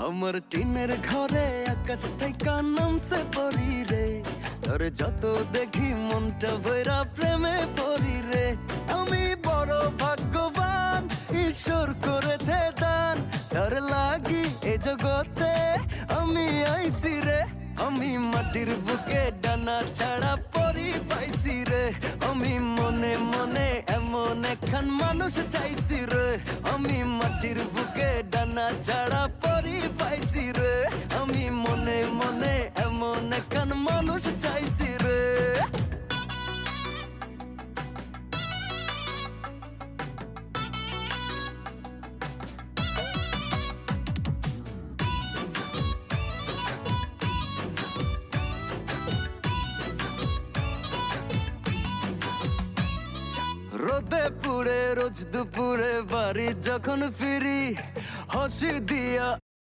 আমার টিনের ঘরে আকাশ থেকে নামছে পরি রে, তোর যত দেখি মনটা ভৈরা প্রেমে পড়ি রে। আমি বড় ভাগ্যবান, ঈশ্বর করেছে দান, তার লাগি এ জগতে আমি আইছি রে। আমি মাটির বুকে ডানা ছাড়া পরি পাইছি রে, আমি মনে মনে এমন একখান মানুষ চাইছি রে। আমি মাটির বুকে ডানা ছাড়া পরি পাইছি রে, আমি মনে মনে এমন একখান মানুষ চাইছি রে। রোদে পুড়ে রোজ দুপুরে বাড়ি যখন ফিরি, হাসি দিয়া